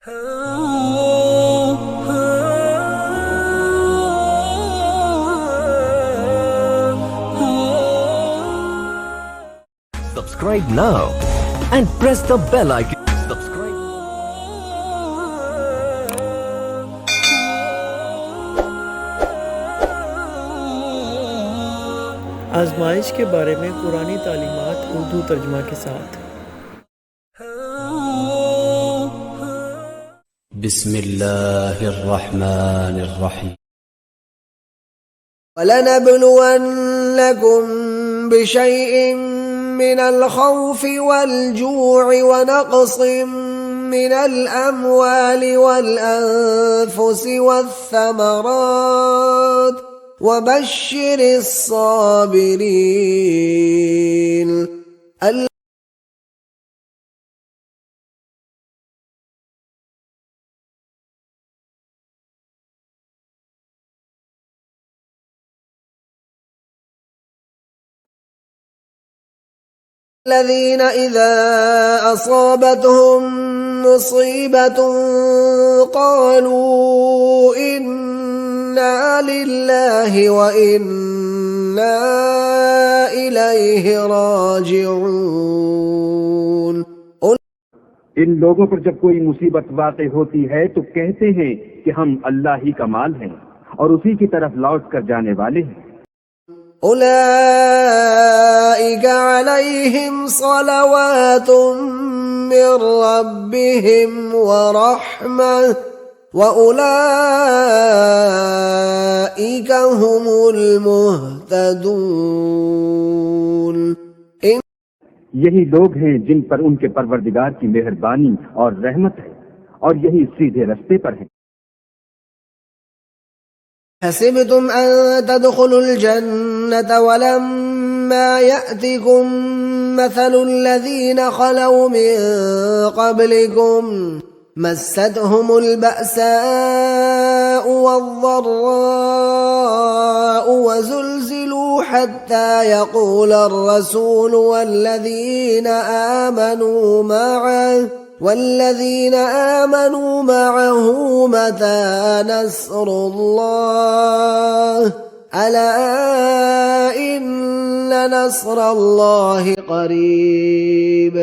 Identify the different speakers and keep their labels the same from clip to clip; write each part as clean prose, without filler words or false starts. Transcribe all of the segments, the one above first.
Speaker 1: Subscribe now and press the bell icon. Subscribe.
Speaker 2: آزمائش کے بارے میں قرآنی تعلیمات اردو ترجمہ کے ساتھ۔
Speaker 3: بسم اللہ الرحمن الرحیم
Speaker 4: وَلَنَبْلُوَنَّكُمْ بِشَيْءٍ مِّنَ الْخَوْفِ وَالْجُوعِ وَنَقْصٍ مِّنَ الْأَمْوَالِ وَالْأَنفُسِ وَالثَّمَرَاتِ وَبَشِّرِ الصَّابِرِينَ الذين إذا أصابتهم مصيبة قالوا إنا لله وإنا إليه راجعون۔
Speaker 5: ان لوگوں پر جب کوئی مصیبت واقع ہوتی ہے تو کہتے ہیں کہ ہم اللہ ہی کا مال ہیں اور اسی کی طرف لوٹ کر جانے والے ہیں۔
Speaker 4: أولئك عليهم صلوات من ربهم ورحمة وأولئك هم المهتدون۔
Speaker 5: یہی لوگ ہیں جن پر ان کے پروردگار کی مہربانی اور رحمت ہے اور یہی سیدھے رستے پر ہیں۔
Speaker 4: حسبتم أن تدخلوا الجنة ولما يأتكم مثل الذين خلوا من قبلكم مستهم البأساء والضراء وزلزلوا حتى يقول الرسول والذين آمنوا معه متى نصر الله ألا إن نصر الله قريب۔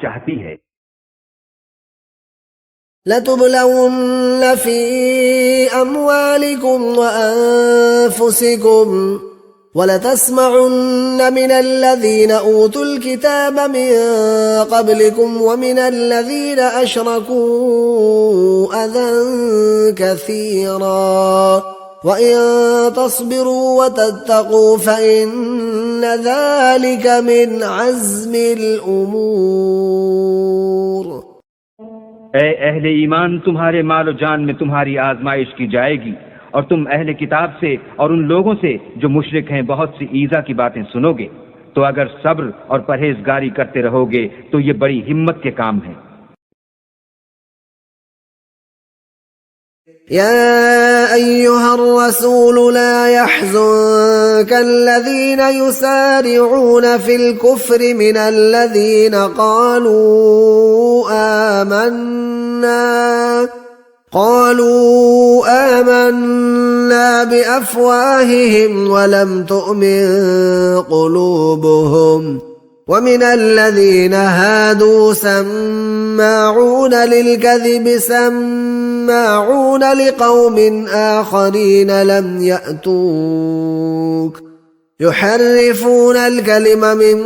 Speaker 5: چاہتی ہے
Speaker 4: لَتُبْلَوُنَّ فِي أَمْوَالِكُمْ وَأَنفُسِكُمْ وَلَتَسْمَعُنَّ مِنَ الَّذِينَ أُوتُوا الْكِتَابَ مِنْ قَبْلِكُمْ وَمِنَ الَّذِينَ أَشْرَكُوا أَذًى كَثِيرًا وَإِن تَصْبِرُوا وَتَتَّقُوا فَإِنَّ ذَلِكَ مِنْ عَزْمِ الْأُمُورِ۔
Speaker 5: اے اہل ایمان، تمہارے مال و جان میں تمہاری آزمائش کی جائے گی اور تم اہل کتاب سے اور ان لوگوں سے جو مشرک ہیں بہت سی ایذا کی باتیں سنو گے، تو اگر صبر اور پرہیزگاری کرتے رہو گے تو یہ بڑی ہمت کے کام ہیں۔
Speaker 4: يا أيها الرسول لا يحزنك الذين يسارعون في الكفر من الذين قالوا آمنا بأفواههم ولم تؤمن قلوبهم ومن الذين هادوا سماعون للكذب سماعون لقوم آخرين لم يأتوك يحرفون الكلم من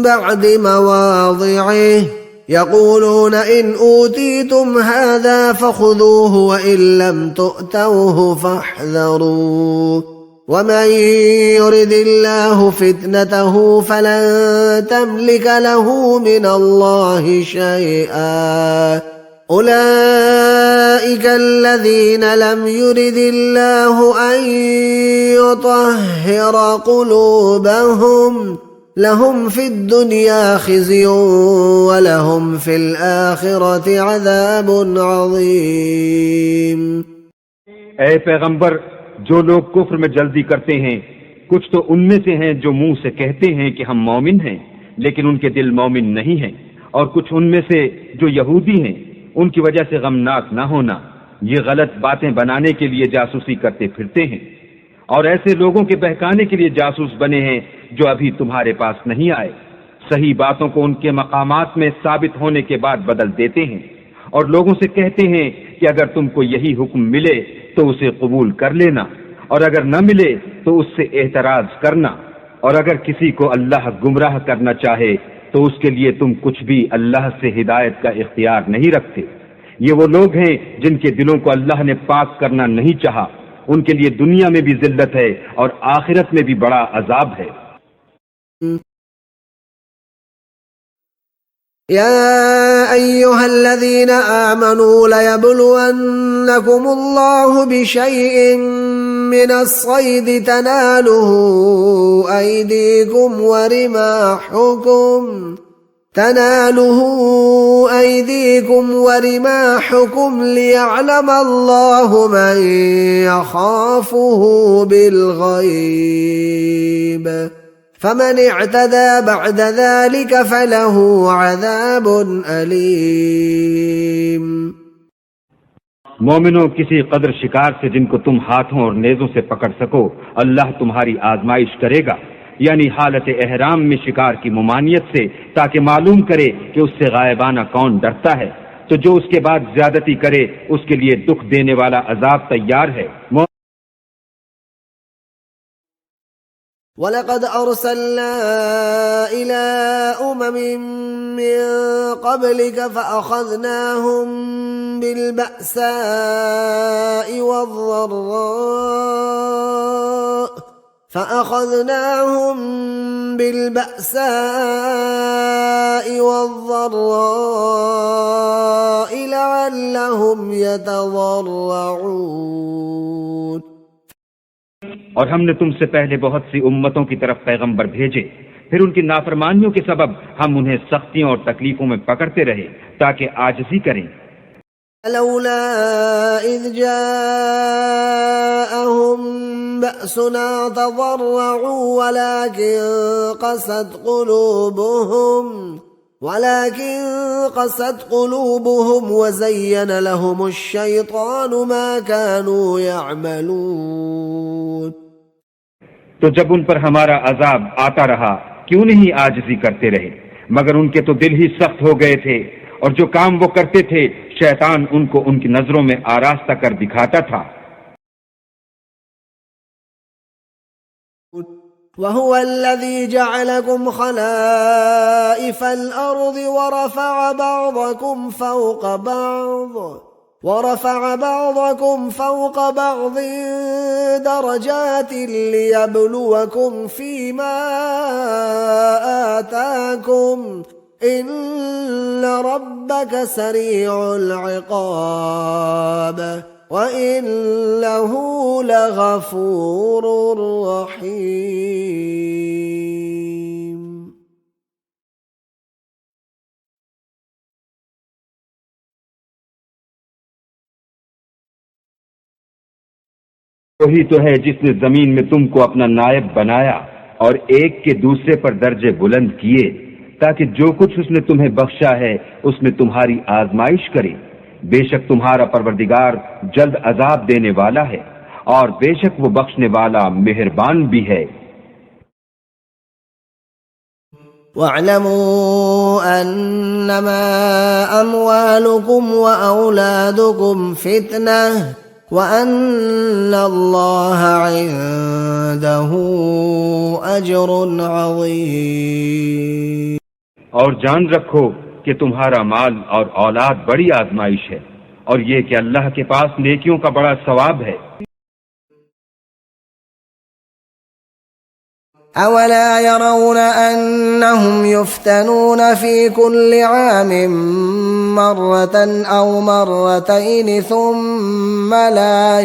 Speaker 4: بعد مواضعه يقولون إن أوتيتم هذا فخذوه وإن لم تؤتوه فاحذروا ومن يرد الله فتنته فلن تملك له من الله شيئا أولئك الذين لم يرد الله أن يطهر قلوبهم لهم في الدنيا خزي ولهم في الآخرة عذاب عظيم۔
Speaker 5: اے پیغمبر، جو لوگ کفر میں جلدی کرتے ہیں کچھ تو ان میں سے ہیں جو منہ سے کہتے ہیں کہ ہم مومن ہیں لیکن ان کے دل مومن نہیں ہیں، اور کچھ ان میں سے جو یہودی ہیں، ان کی وجہ سے غمناک نہ ہونا، یہ غلط باتیں بنانے کے لیے جاسوسی کرتے پھرتے ہیں، اور ایسے لوگوں کے بہکانے کے لیے جاسوس بنے ہیں جو ابھی تمہارے پاس نہیں آئے، صحیح باتوں کو ان کے مقامات میں ثابت ہونے کے بعد بدل دیتے ہیں، اور لوگوں سے کہتے ہیں کہ اگر تم کو یہی حکم ملے تو اسے قبول کر لینا، اور اگر نہ ملے تو اس سے اعتراض کرنا، اور اگر کسی کو اللہ گمراہ کرنا چاہے تو اس کے لیے تم کچھ بھی اللہ سے ہدایت کا اختیار نہیں رکھتے۔ یہ وہ لوگ ہیں جن کے دلوں کو اللہ نے پاک کرنا نہیں چاہا، ان کے لیے دنیا میں بھی ذلت ہے اور آخرت میں بھی بڑا عذاب ہے۔
Speaker 4: يا أيها الذين آمنوا ليبلونكم الله بشيء من الصيد تناله أيديكم ورماحكم ليعلم الله من يخافه بالغيب فمن اعتدى بعد ذلك فله عذاب أليم۔
Speaker 5: مومنوں، کسی قدر شکار سے جن کو تم ہاتھوں اور نیزوں سے پکڑ سکو اللہ تمہاری آزمائش کرے گا، یعنی حالت احرام میں شکار کی ممانعت سے، تاکہ معلوم کرے کہ اس سے غائبانہ کون ڈرتا ہے، تو جو اس کے بعد زیادتی کرے اس کے لیے دکھ دینے والا عذاب تیار ہے۔
Speaker 4: وَلَقَدْ أَرْسَلْنَا إِلَىٰ أُمَمٍ مِّن قَبْلِكَ فَأَخَذْنَاهُم بِالْبَأْسَاءِ وَالضَّرَّاءِ لَعَلَّهُمْ يَتَضَرَّعُونَ۔
Speaker 5: اور ہم نے تم سے پہلے بہت سی امتوں کی طرف پیغمبر بھیجے، پھر ان کی نافرمانیوں کے سبب ہم انہیں سختیوں اور تکلیفوں میں پکڑتے رہے تاکہ عاجزی کریں۔
Speaker 4: لولا إذ جاءهم بأسنا تضرعوا ولكن قست قلوبهم وزين لهم الشيطان ما كانوا يعملون۔
Speaker 5: تو جب ان پر ہمارا عذاب آتا رہا کیوں نہیں عاجزی کرتے رہے، مگر ان کے تو دل ہی سخت ہو گئے تھے، اور جو کام وہ کرتے تھے شیطان ان کو ان کی نظروں میں آراستہ کر دکھاتا تھا۔
Speaker 4: وَهُوَ الَّذِي جَعَلَكُمْ خَلَائِفَ الْأَرْضِ وَرَفَعَ بَعْضَكُمْ فَوْقَ بَعْضٍ دَرَجَاتٍ لِيَبْلُوَكُمْ فِيمَا آتَاكُمْ إِنَّ رَبَّكَ سَرِيعُ الْعِقَابِ وَإِنَّهُ لَغَفُورٌ رَحِيمٌ۔
Speaker 5: وہی تو ہے جس نے زمین میں تم کو اپنا نائب بنایا اور ایک کے دوسرے پر درجے بلند کیے، تاکہ جو کچھ اس نے تمہیں بخشا ہے اس میں تمہاری آزمائش کرے۔ بے شک تمہارا پروردگار جلد عذاب دینے والا ہے، اور بے شک وہ بخشنے والا مہربان بھی ہے۔
Speaker 4: وَاعْلَمُوا أَنَّمَا أَمْوَالُكُمْ وَأَوْلَادُكُمْ فِتْنَةٌ وَأَنَّ اللَّهَ عِندَهُ أَجْرٌ عَظِيمٌ۔
Speaker 5: اور جان رکھو کہ تمہارا مال اور اولاد بڑی آزمائش ہے، اور یہ کہ اللہ کے پاس نیکیوں کا بڑا ثواب ہے۔
Speaker 4: أولا يرون أنهم يفتنون في كل عام مرة أو مرتين ثم لا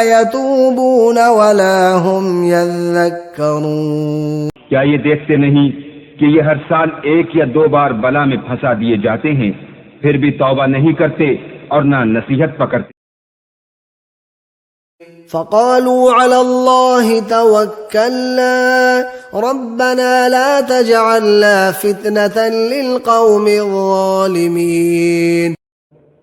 Speaker 4: يتوبون ولا هم يذكرون.
Speaker 5: کیا یہ دیکھتے نہیں کہ یہ ہر سال 1 یا 2 بار بلا میں پھنسا دیے جاتے ہیں، پھر بھی توبہ نہیں کرتے اور نہ نصیحت پکڑتے.
Speaker 4: فقالوا على الله توكلنا ربنا لا تجعلنا فتنة للقوم الظالمين.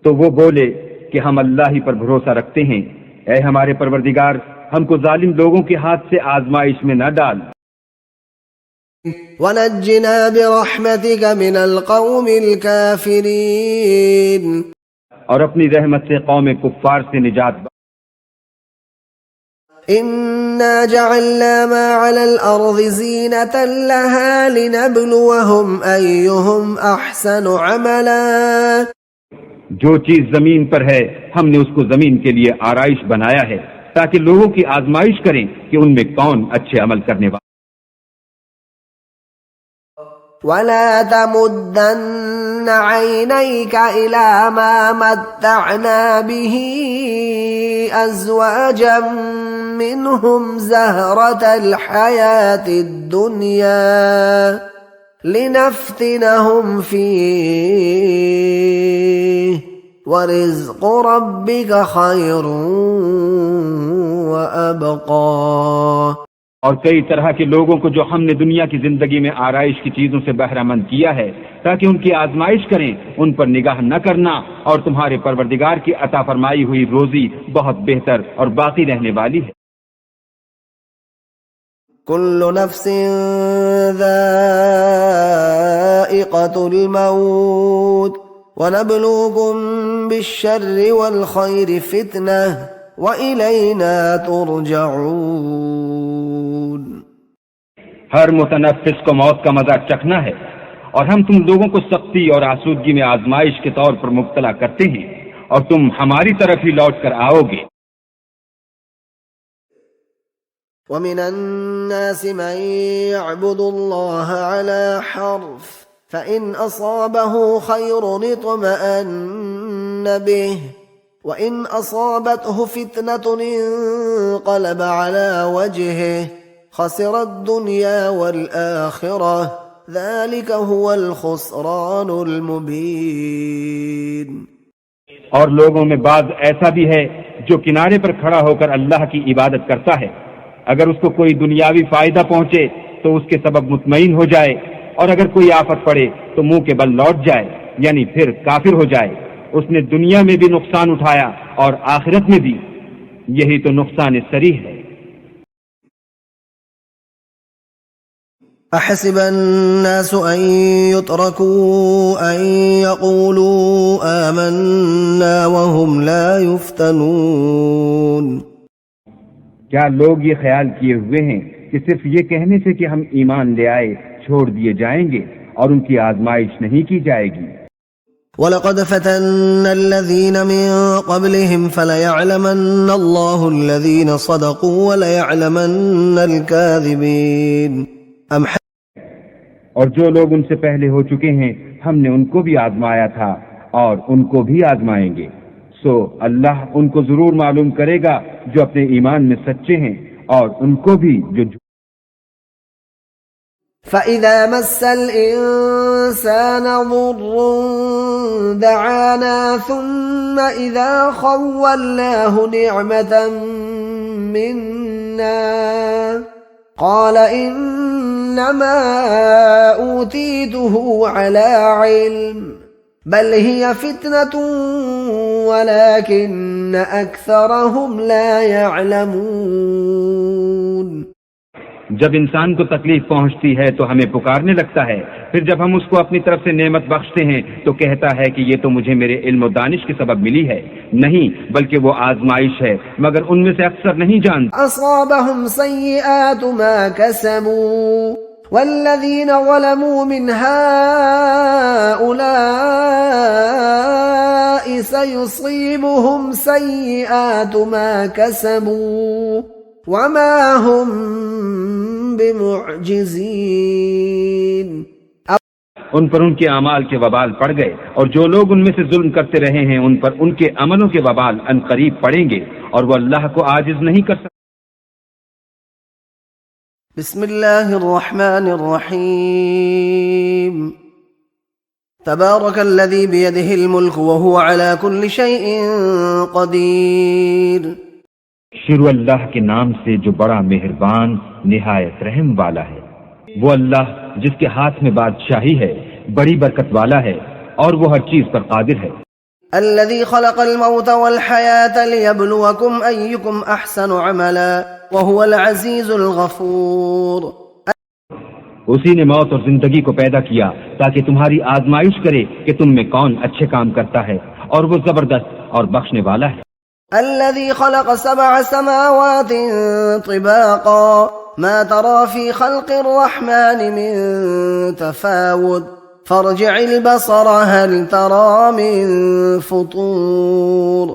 Speaker 5: تو وہ بولے کہ ہم اللہ ہی پر بھروسہ رکھتے ہیں، اے ہمارے پروردگار ہم کو ظالم لوگوں کے ہاتھ سے آزمائش میں نہ ڈال.
Speaker 4: ونجنا برحمتك من القوم الكافرين.
Speaker 5: اور اپنی رحمت سے قوم کفار سے نجات.
Speaker 4: إنا جعلنا ما على الأرض زينة لها لنبلوهم أيهم أحسن عملا.
Speaker 5: جو چیز زمین پر ہے ہم نے اس کو زمین کے لیے آرائش بنایا ہے تاکہ لوگوں کی آزمائش کریں کہ ان میں کون اچھے عمل کرنے والے.
Speaker 4: ولا تمدن عينيك إلى ما متعنا به أزواجا منهم زهرة الحياة الدنيا لنفتنهم فيه ورزق ربك خير وأبقى.
Speaker 5: اور کئی طرح کے لوگوں کو جو ہم نے دنیا کی زندگی میں آرائش کی چیزوں سے بہرہ مند کیا ہے تاکہ ان کی آزمائش کریں، ان پر نگاہ نہ کرنا، اور تمہارے پروردگار کی عطا فرمائی ہوئی روزی بہت بہتر اور باقی رہنے والی ہے.
Speaker 4: كل نفس ذائقة الموت ونبلوكم بالشر والخير فتنة وإلينا ترجعون.
Speaker 5: ہر متنفس کو موت کا مزہ چکھنا ہے، اور ہم تم لوگوں کو سختی اور آسودگی میں آزمائش کے طور پر مبتلا کرتے ہیں، اور تم ہماری طرف ہی لوٹ کر آؤ گے.
Speaker 4: ومن الناس من يعبد الله على حرف فإن أصابه خير اطمأن به وإن أصابته فتنة انقلب على وجهه خسر الدنيا والآخرة ذلك هو الخسران المبين.
Speaker 5: اور لوگوں میں بعض ایسا بھی ہے جو کنارے پر کھڑا ہو کر اللہ کی عبادت کرتا ہے، اگر اس کو کوئی دنیاوی فائدہ پہنچے تو اس کے سبب مطمئن ہو جائے، اور اگر کوئی آفت پڑے تو منہ کے بل لوٹ جائے، یعنی پھر کافر ہو جائے. اس نے دنیا میں بھی نقصان اٹھایا اور آخرت میں بھی، یہی تو نقصان صریح ہے.
Speaker 4: أحسب الناس أن يتركوا أن يقولوا آمنا وهم لا يفتنون.
Speaker 5: کیا لوگ یہ خیال کیے ہوئے ہیں کہ صرف یہ کہنے سے کہ ہم ایمان لے آئے چھوڑ دیے جائیں گے اور ان کی آزمائش نہیں کی جائے گی؟
Speaker 4: وَلَقَدْ فَتَنَّا الَّذِينَ مِن قَبْلِهِمْ فَلَيَعْلَمَنَّ اللَّهُ الَّذِينَ صَدَقُوا وَلَيَعْلَمَنَّ الْكَاذِبِينَ.
Speaker 5: اور جو لوگ ان سے پہلے ہو چکے ہیں ہم نے ان کو بھی آزمایا تھا اور ان کو بھی آزمائیں گے، سو اللہ ان کو ضرور معلوم کرے گا جو اپنے ایمان میں سچے ہیں اور ان کو بھی جو
Speaker 4: فَإِذَا مَسَّ الْإِنسَانَ ضُرٌّ دَعَانَا ثُمَّ إِذَا خَوَّلْنَاهُ نِعْمَةً مِنَّا قَالَ إِنَّمَا أُوتِيتُهُ عَلَى عِلْمٍ بَلْ هِيَ فِتْنَةٌ وَلَكِنَّ أَكْثَرَهُمْ لَا يَعْلَمُونَ.
Speaker 5: جب انسان کو تکلیف پہنچتی ہے تو ہمیں پکارنے لگتا ہے، پھر جب ہم اس کو اپنی طرف سے نعمت بخشتے ہیں تو کہتا ہے کہ یہ تو مجھے میرے علم و دانش کے سبب ملی ہے. نہیں، بلکہ وہ آزمائش ہے، مگر ان میں سے اکثر نہیں جانتے.
Speaker 4: أصابهم سيئات ما كسبوا والذين ظلموا من هؤلاء فسيصيبهم سيئات ما كسبوا وما هم بمعجزين.
Speaker 5: ان پر ان کے اعمال کے وبال پڑ گئے، اور جو لوگ ان میں سے ظلم کرتے رہے ہیں ان پر ان کے عملوں کے وبال ان قریب پڑیں گے، اور وہ اللہ کو عاجز نہیں کر سکتے.
Speaker 4: بسم اللہ الرحمن الرحیم. تبارک الذی بیدہ الملک وهو على كل شیء قدیر.
Speaker 5: شروع اللہ کے نام سے جو بڑا مہربان نہایت رحم والا ہے، وہ اللہ جس کے ہاتھ میں بادشاہی ہے، بڑی برکت والا ہے، اور وہ ہر چیز پر قادر ہے.
Speaker 4: الذي خلق الموت والحياة ليبلوكم أيكم أحسن عملا وهو العزيز الغفور.
Speaker 5: اسی نے موت اور زندگی کو پیدا کیا تاکہ تمہاری آزمائش کرے کہ تم میں کون اچھے کام کرتا ہے، اور وہ زبردست اور بخشنے والا ہے.
Speaker 4: الذي خلق 7 سماوات طباقا ما ترى في خلق الرحمن من تفاوت فارجع البصر هل ترى من فطور.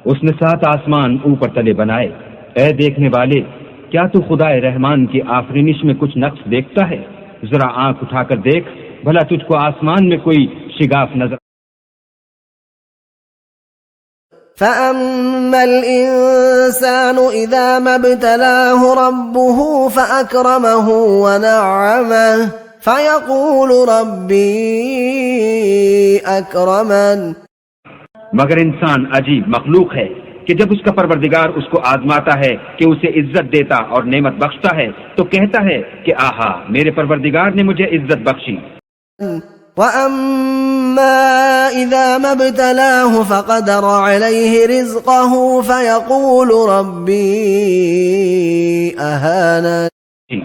Speaker 5: اس نے 7 آسمان اوپر تلے بنائے. اے دیکھنے والے، کیا تو خدا رحمان کی آفرینش میں کچھ نقص دیکھتا ہے؟ ذرا آنکھ اٹھا کر دیکھ، بھلا تجھ کو آسمان میں کوئی شگاف نظر.
Speaker 4: فأما الإنسان إذا ما ابتلاه ربه فأكرمه ونعمه فيقول ربي أكرمن.
Speaker 5: مگر انسان عجیب مخلوق ہے کہ جب اس کا پروردگار اس کو آزماتا ہے کہ اسے عزت دیتا اور نعمت بخشتا ہے تو کہتا ہے کہ آہا، میرے پروردگار نے مجھے عزت بخشی.
Speaker 4: وَأَمَّا إِذَا مَا ابْتَلَاهُ فَقَدَرَ عَلَيْهِ رِزْقَهُ فَيَقُولُ رَبِّي أَهَانَنِ.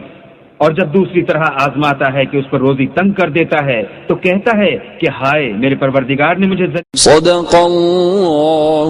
Speaker 5: اور جب دوسری طرح آزماتا ہے کہ اس پر روزی تنگ کر دیتا ہے تو کہتا ہے کہ ہائے، میرے پروردگار نے مجھے
Speaker 6: صدق اللہ